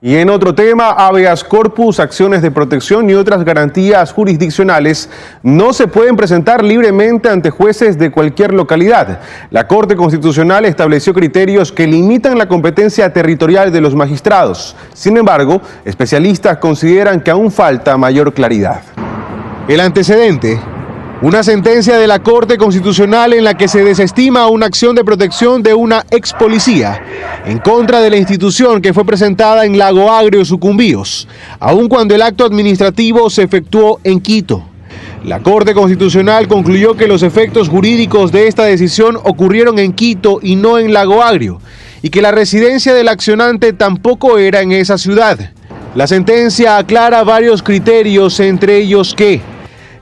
Y en otro tema, habeas corpus, acciones de protección y otras garantías jurisdiccionales no se pueden presentar libremente ante jueces de cualquier localidad. La Corte Constitucional estableció criterios que limitan la competencia territorial de los magistrados. Sin embargo, especialistas consideran que aún falta mayor claridad. El antecedente: una sentencia de la Corte Constitucional en la que se desestima una acción de protección de una ex policía en contra de la institución que fue presentada en Lago Agrio, Sucumbíos, aun cuando el acto administrativo se efectuó en Quito. La Corte Constitucional concluyó que los efectos jurídicos de esta decisión ocurrieron en Quito y no en Lago Agrio, y que la residencia del accionante tampoco era en esa ciudad. La sentencia aclara varios criterios, entre ellos que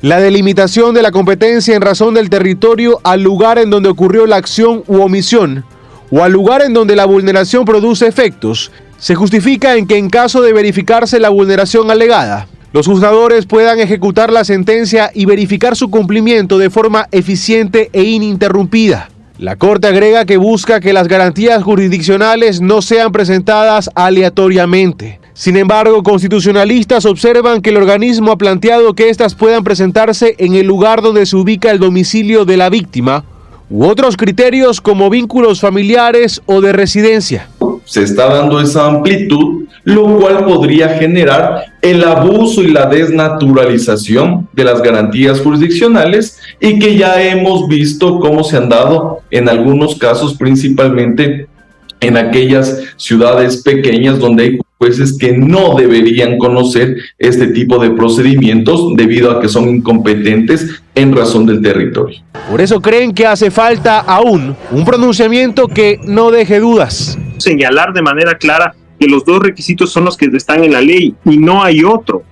la delimitación de la competencia en razón del territorio al lugar en donde ocurrió la acción u omisión, o al lugar en donde la vulneración produce efectos, se justifica en que en caso de verificarse la vulneración alegada, los juzgadores puedan ejecutar la sentencia y verificar su cumplimiento de forma eficiente e ininterrumpida. La Corte agrega que busca que las garantías jurisdiccionales no sean presentadas aleatoriamente. Sin embargo, constitucionalistas observan que el organismo ha planteado que éstas puedan presentarse en el lugar donde se ubica el domicilio de la víctima, u otros criterios como vínculos familiares o de residencia. Se está dando esa amplitud, lo cual podría generar el abuso y la desnaturalización de las garantías jurisdiccionales, y que ya hemos visto cómo se han dado en algunos casos, principalmente en aquellas ciudades pequeñas donde hay jueces que no deberían conocer este tipo de procedimientos debido a que son incompetentes en razón del territorio. Por eso creen que hace falta aún un pronunciamiento que no deje dudas. Señalar de manera clara que los dos requisitos son los que están en la ley y no hay otro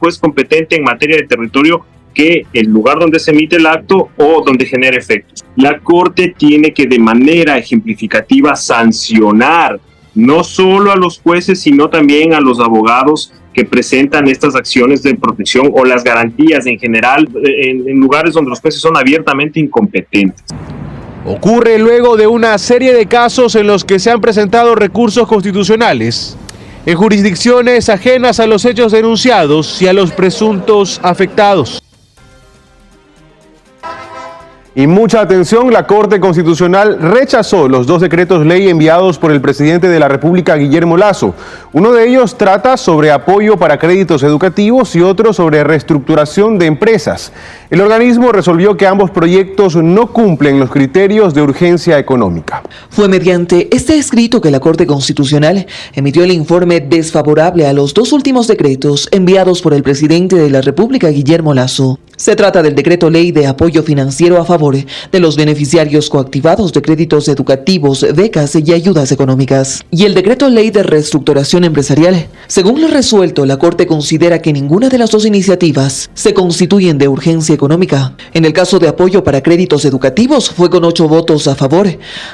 juez competente en materia de territorio que el lugar donde se emite el acto o donde genera efectos. La Corte tiene que de manera ejemplificativa sancionar no solo a los jueces, sino también a los abogados que presentan estas acciones de protección o las garantías en general en lugares donde los jueces son abiertamente incompetentes. Ocurre luego de una serie de casos en los que se han presentado recursos constitucionales en jurisdicciones ajenas a los hechos denunciados y a los presuntos afectados. Y mucha atención, la Corte Constitucional rechazó los 2 decretos ley enviados por el presidente de la República, Guillermo Lasso. Uno de ellos trata sobre apoyo para créditos educativos y otro sobre reestructuración de empresas. El organismo resolvió que ambos proyectos no cumplen los criterios de urgencia económica. Fue mediante este escrito que la Corte Constitucional emitió el informe desfavorable a los 2 últimos decretos enviados por el presidente de la República, Guillermo Lasso. Se trata del decreto ley de apoyo financiero a favor de los beneficiarios coactivados de créditos educativos, becas y ayudas económicas, y el decreto ley de reestructuración empresarial. Según lo resuelto, la Corte considera que ninguna de las 2 iniciativas se constituyen de urgencia económica. En el caso de apoyo para créditos educativos fue con 8 votos a favor.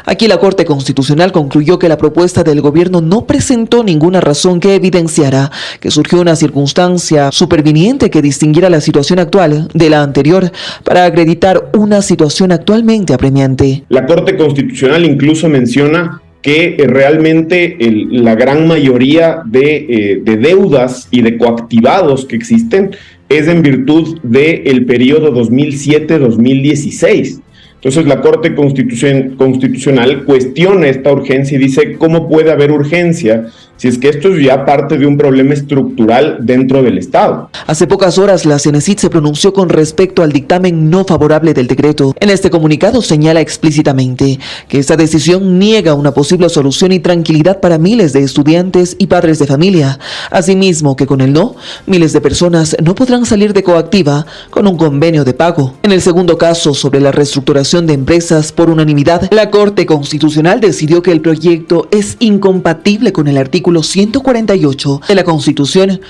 Aquí la Corte Constitucional concluyó que la propuesta del gobierno no presentó ninguna razón que evidenciara que surgió una circunstancia superviniente que distinguiera la situación actual de la anterior para acreditar una situación actualmente apremiante. La Corte Constitucional incluso menciona que realmente la gran mayoría de deudas y de coactivados que existen es en virtud del periodo 2007-2016. Entonces la Corte Constitucional cuestiona esta urgencia y dice: ¿cómo puede haber urgencia si es que esto es ya parte de un problema estructural dentro del Estado? Hace pocas horas la CENESID se pronunció con respecto al dictamen no favorable del decreto. En este comunicado señala explícitamente que esta decisión niega una posible solución y tranquilidad para miles de estudiantes y padres de familia. Asimismo, que con el no, miles de personas no podrán salir de coactiva con un convenio de pago. En el segundo caso, sobre la reestructuración de empresas, por unanimidad, la Corte Constitucional decidió que el proyecto es incompatible con el artículo 148 de la Constitución.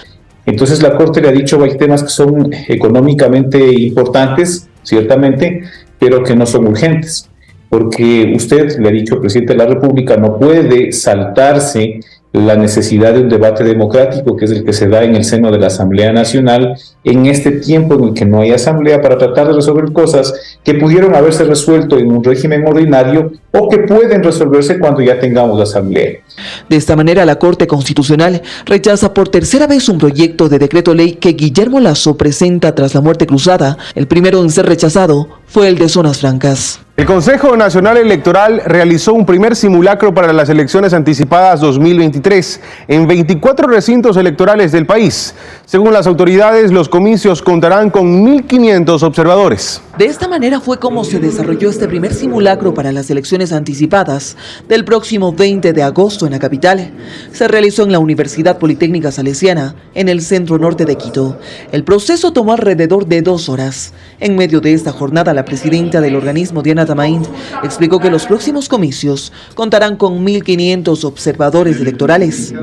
Entonces la Corte le ha dicho: hay temas que son económicamente importantes, ciertamente, pero que no son urgentes, porque usted, le ha dicho el presidente de la República, no puede saltarse la necesidad de un debate democrático, que es el que se da en el seno de la Asamblea Nacional, en este tiempo en el que no hay asamblea, para tratar de resolver cosas que pudieron haberse resuelto en un régimen ordinario o que pueden resolverse cuando ya tengamos asamblea. De esta manera, la Corte Constitucional rechaza por tercera vez un proyecto de decreto ley que Guillermo Lasso presenta tras la muerte cruzada. El primero en ser rechazado fue el de Zonas Francas. El Consejo Nacional Electoral realizó un primer simulacro para las elecciones anticipadas 2023 en 24 recintos electorales del país. Según las autoridades, los comicios contarán con 1.500 observadores. De esta manera fue como se desarrolló este primer simulacro para las elecciones anticipadas del próximo 20 de agosto en la capital. Se realizó en la Universidad Politécnica Salesiana, en el centro norte de Quito. El proceso tomó alrededor de 2 horas. En medio de esta jornada, la presidenta del organismo, Diana Tamain, explicó que los próximos comicios contarán con 1.500 observadores electorales.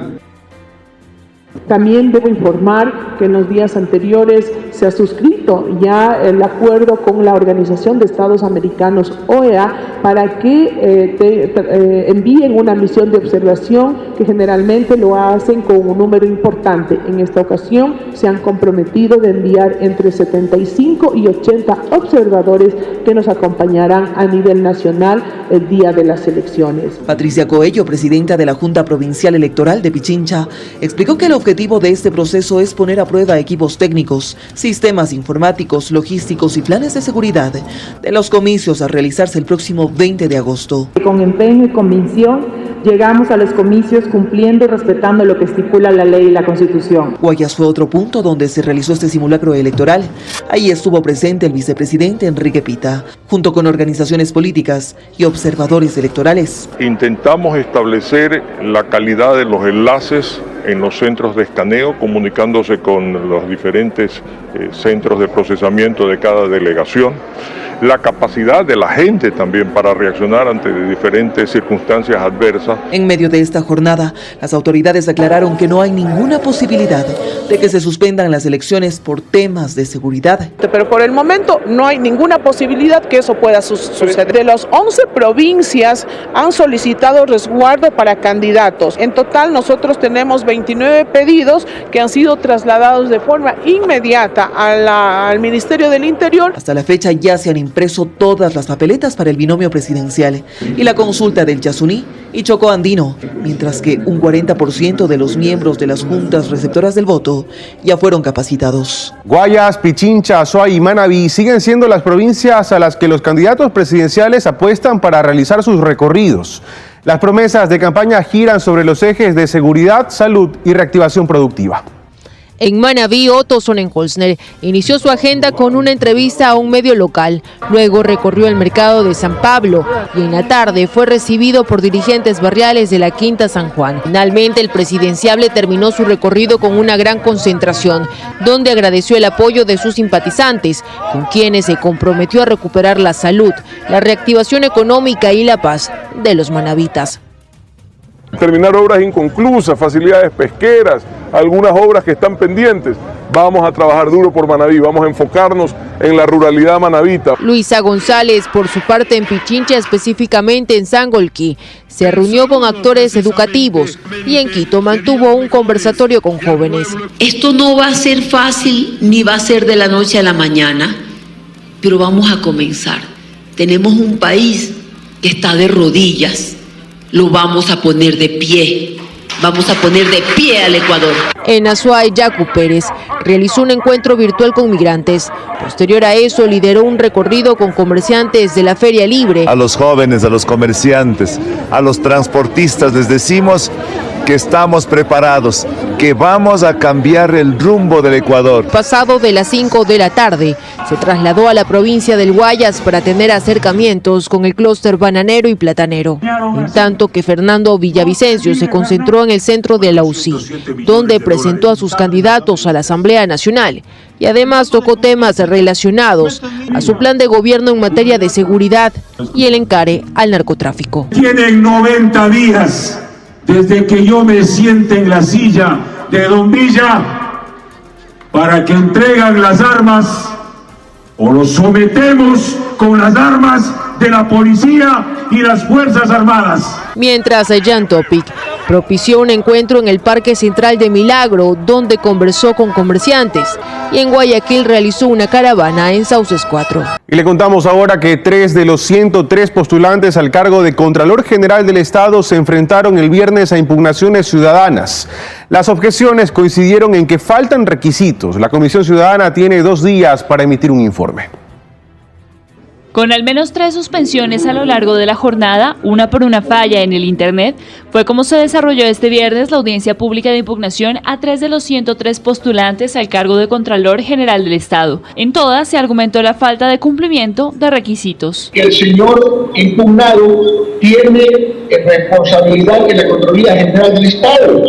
También debo informar que en los días anteriores se ha suscrito ya el acuerdo con la Organización de Estados Americanos, OEA, para que envíen una misión de observación, que generalmente lo hacen con un número importante. En esta ocasión se han comprometido de enviar entre 75 y 80 observadores que nos acompañarán a nivel nacional el día de las elecciones. Patricia Coello, presidenta de la Junta Provincial Electoral de Pichincha, explicó que el objetivo de este proceso es poner a prueba equipos técnicos, sistemas informáticos, logísticos y planes de seguridad de los comicios a realizarse el próximo 20 de agosto. Con empeño y convicción llegamos a los comicios cumpliendo y respetando lo que estipula la ley y la Constitución. Guayas fue otro punto donde se realizó este simulacro electoral. Ahí estuvo presente el vicepresidente Enrique Pita, junto con organizaciones políticas y observadores electorales. Intentamos establecer la calidad de los enlaces en los centros de escaneo, comunicándose con los diferentes centros de procesamiento de cada delegación, la capacidad de la gente también para reaccionar ante diferentes circunstancias adversas. En medio de esta jornada, las autoridades aclararon que no hay ninguna posibilidad de que se suspendan las elecciones por temas de seguridad. Pero por el momento no hay ninguna posibilidad que eso pueda suceder. De las 11 provincias han solicitado resguardo para candidatos. En total nosotros tenemos 29 pedidos que han sido trasladados de forma inmediata al Ministerio del Interior. Hasta la fecha ya se han impreso todas las papeletas para el binomio presidencial y la consulta del Yasuní y Chocó Andino, mientras que un 40% de los miembros de las juntas receptoras del voto ya fueron capacitados. Guayas, Pichincha, Azuay y Manabí siguen siendo las provincias a las que los candidatos presidenciales apuestan para realizar sus recorridos. Las promesas de campaña giran sobre los ejes de seguridad, salud y reactivación productiva. En Manabí, Otto Sonnenholzner inició su agenda con una entrevista a un medio local. Luego recorrió el mercado de San Pablo y en la tarde fue recibido por dirigentes barriales de la Quinta San Juan. Finalmente, el presidenciable terminó su recorrido con una gran concentración, donde agradeció el apoyo de sus simpatizantes, con quienes se comprometió a recuperar la salud, la reactivación económica y la paz de los manabitas. Terminar obras inconclusas, facilidades pesqueras, algunas obras que están pendientes. Vamos a trabajar duro por Manabí, vamos a enfocarnos en la ruralidad manabita. Luisa González, por su parte en Pichincha, específicamente en Sangolquí, se reunió con actores educativos y en Quito mantuvo un conversatorio con jóvenes. Esto no va a ser fácil ni va a ser de la noche a la mañana, pero vamos a comenzar. Tenemos un país que está de rodillas. Lo vamos a poner de pie. Vamos a poner de pie al Ecuador. En Azuay, Yacu Pérez realizó un encuentro virtual con migrantes. Posterior a eso, lideró un recorrido con comerciantes de la Feria Libre. A los jóvenes, a los comerciantes, a los transportistas les decimos que estamos preparados, que vamos a cambiar el rumbo del Ecuador. Pasado de las 5 de la tarde, se trasladó a la provincia del Guayas para tener acercamientos con el clúster bananero y platanero. En tanto que Fernando Villavicencio se concentró en el centro de la UCI, donde presentó a sus candidatos a la Asamblea Nacional y además tocó temas relacionados a su plan de gobierno en materia de seguridad y el encare al narcotráfico. Tienen 90 días desde que yo me siente en la silla de Don Villa para que entregan las armas o los sometemos con las armas de la policía y las Fuerzas Armadas. Mientras Jan Topic propició un encuentro en el Parque Central de Milagro, donde conversó con comerciantes, y en Guayaquil realizó una caravana en Sauces 4. Y le contamos ahora que 3 de los 103 postulantes al cargo de Contralor General del Estado se enfrentaron el viernes a impugnaciones ciudadanas. Las objeciones coincidieron en que faltan requisitos. La Comisión Ciudadana tiene 2 días para emitir un informe. Con al menos 3 suspensiones a lo largo de la jornada, una por una falla en el Internet, fue como se desarrolló este viernes la audiencia pública de impugnación a 3 de los 103 postulantes al cargo de Contralor General del Estado. En todas se argumentó la falta de cumplimiento de requisitos. El señor impugnado tiene responsabilidad en la Contraloría General del Estado.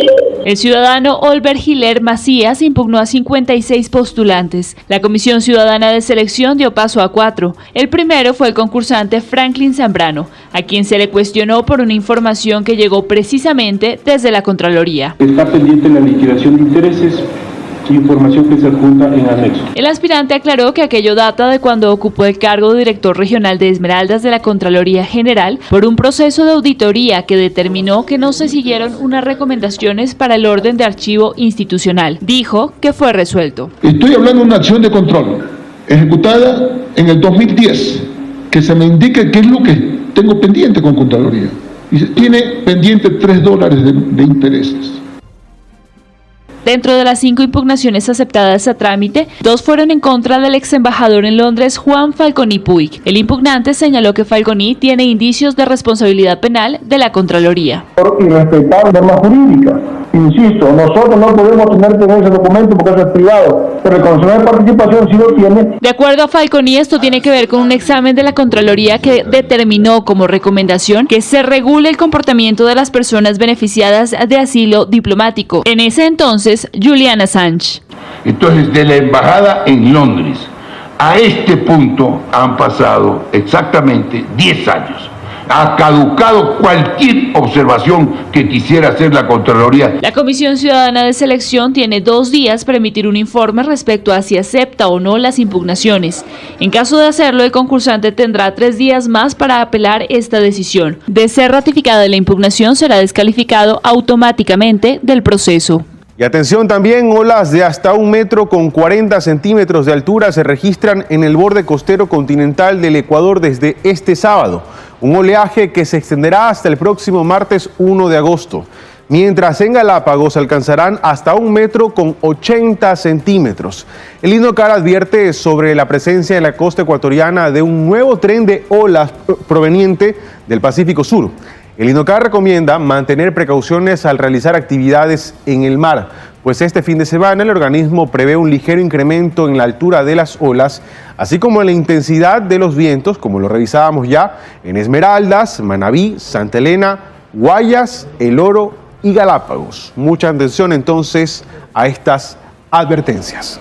El ciudadano Olver Giler Macías impugnó a 56 postulantes. La Comisión Ciudadana de Selección dio paso a 4. El primero fue el concursante Franklin Zambrano, a quien se le cuestionó por una información que llegó precisamente desde la Contraloría. Está pendiente la liquidación de intereses, información que se adjunta en anexo. El aspirante aclaró que aquello data de cuando ocupó el cargo de director regional de Esmeraldas de la Contraloría General por un proceso de auditoría que determinó que no se siguieron unas recomendaciones para el orden de archivo institucional. Dijo que fue resuelto. Estoy hablando de una acción de control ejecutada en el 2010, que se me indique qué es lo que tengo pendiente con Contraloría. Y tiene pendiente $3 de intereses. Dentro de las 5 impugnaciones aceptadas a trámite, 2 fueron en contra del ex embajador en Londres, Juan Falconi Puig. El impugnante señaló que Falconi tiene indicios de responsabilidad penal de la Contraloría. Y respetar normas jurídicas. Insisto, nosotros no podemos tener ese documento porque eso es privado, pero el Consejo de Participación sí lo tiene. De acuerdo a Falconi, esto tiene que ver con un examen de la Contraloría que determinó como recomendación que se regule el comportamiento de las personas beneficiadas de asilo diplomático. En ese entonces, Julian Assange. Entonces, de la embajada en Londres a este punto han pasado exactamente 10 años. Ha caducado cualquier observación que quisiera hacer la Contraloría. La Comisión Ciudadana de Selección tiene 2 días para emitir un informe respecto a si acepta o no las impugnaciones. En caso de hacerlo, el concursante tendrá 3 días más para apelar esta decisión. De ser ratificada la impugnación, será descalificado automáticamente del proceso. Y atención también, olas de hasta 1 metro con 40 centímetros de altura se registran en el borde costero continental del Ecuador desde este sábado. Un oleaje que se extenderá hasta el próximo martes 1 de agosto. Mientras en Galápagos alcanzarán hasta 1 metro con 80 centímetros. El INOCAR advierte sobre la presencia en la costa ecuatoriana de un nuevo tren de olas proveniente del Pacífico Sur. El INOCAR recomienda mantener precauciones al realizar actividades en el mar, pues este fin de semana el organismo prevé un ligero incremento en la altura de las olas, así como en la intensidad de los vientos, como lo revisábamos ya en Esmeraldas, Manabí, Santa Elena, Guayas, El Oro y Galápagos. Mucha atención entonces a estas advertencias.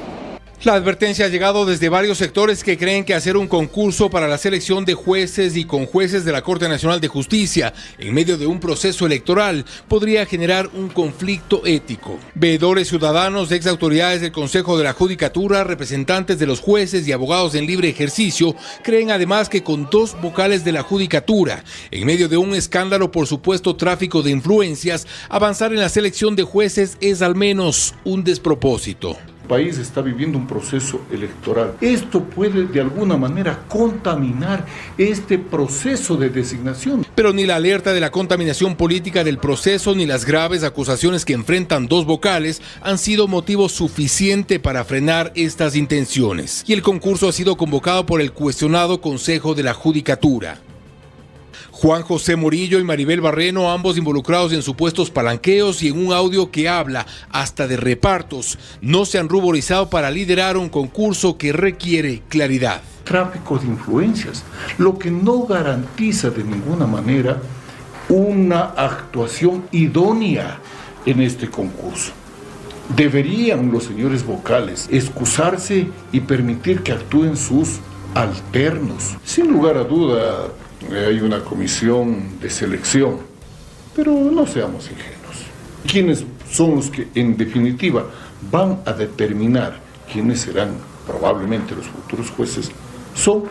La advertencia ha llegado desde varios sectores que creen que hacer un concurso para la selección de jueces y conjueces de la Corte Nacional de Justicia en medio de un proceso electoral podría generar un conflicto ético. Veedores ciudadanos, ex autoridades del Consejo de la Judicatura, representantes de los jueces y abogados en libre ejercicio creen además que con 2 vocales de la Judicatura, en medio de un escándalo por supuesto tráfico de influencias, avanzar en la selección de jueces es al menos un despropósito. El país está viviendo un proceso electoral. Esto puede de alguna manera contaminar este proceso de designación. Pero ni la alerta de la contaminación política del proceso ni las graves acusaciones que enfrentan 2 vocales han sido motivo suficiente para frenar estas intenciones. Y el concurso ha sido convocado por el cuestionado Consejo de la Judicatura. Juan José Morillo y Maribel Barreno, ambos involucrados en supuestos palanqueos y en un audio que habla hasta de repartos, no se han ruborizado para liderar un concurso que requiere claridad. Tráfico de influencias, lo que no garantiza de ninguna manera una actuación idónea en este concurso. Deberían los señores vocales excusarse y permitir que actúen sus alternos. Sin lugar a duda, hay una comisión de selección, pero no seamos ingenuos. ¿Quiénes son los que en definitiva van a determinar quiénes serán probablemente los futuros jueces? Son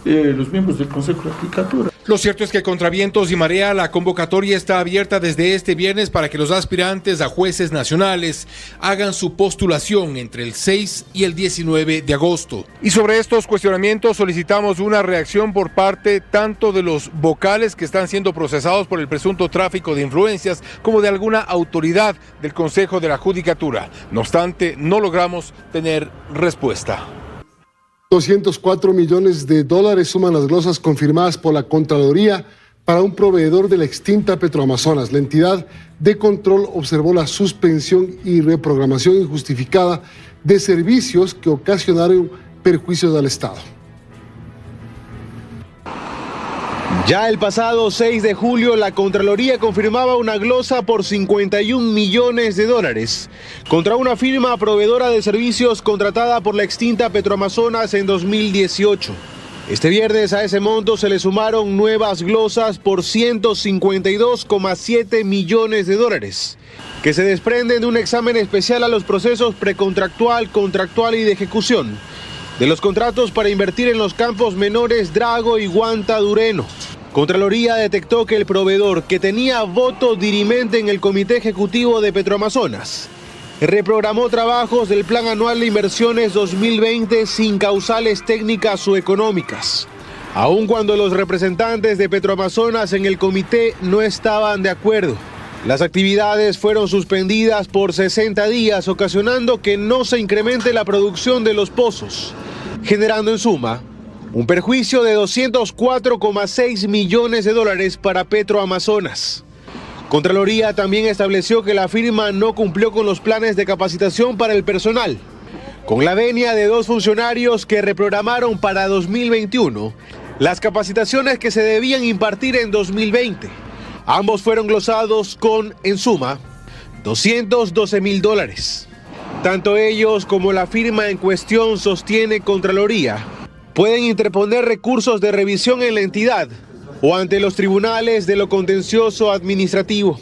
los miembros del Consejo de la Judicatura. Lo cierto es que contra vientos y marea la convocatoria está abierta desde este viernes para que los aspirantes a jueces nacionales hagan su postulación entre el 6 y el 19 de agosto. Y sobre estos cuestionamientos solicitamos una reacción por parte tanto de los vocales que están siendo procesados por el presunto tráfico de influencias como de alguna autoridad del Consejo de la Judicatura. No obstante, no logramos tener respuesta. 204 millones de dólares suman las glosas confirmadas por la Contraloría para un proveedor de la extinta Petroamazonas. La entidad de control observó la suspensión y reprogramación injustificada de servicios que ocasionaron perjuicios al Estado. Ya el pasado 6 de julio, la Contraloría confirmaba una glosa por 51 millones de dólares contra una firma proveedora de servicios contratada por la extinta Petroamazonas en 2018. Este viernes a ese monto se le sumaron nuevas glosas por 152,7 millones de dólares, que se desprenden de un examen especial a los procesos precontractual, contractual y de ejecución de los contratos para invertir en los campos menores Drago y Guanta Dureno. Contraloría detectó que el proveedor, que tenía voto dirimente en el Comité Ejecutivo de Petroamazonas, reprogramó trabajos del Plan Anual de Inversiones 2020 sin causales técnicas o económicas, aun cuando los representantes de Petroamazonas en el comité no estaban de acuerdo. Las actividades fueron suspendidas por 60 días, ocasionando que no se incremente la producción de los pozos, generando en suma un perjuicio de 204,6 millones de dólares para Petroamazonas. Contraloría también estableció que la firma no cumplió con los planes de capacitación para el personal, con la venia de 2 funcionarios que reprogramaron para 2021 las capacitaciones que se debían impartir en 2020. Ambos fueron glosados con, en suma, 212 mil dólares. Tanto ellos como la firma en cuestión, sostiene Contraloría, pueden interponer recursos de revisión en la entidad o ante los tribunales de lo contencioso administrativo.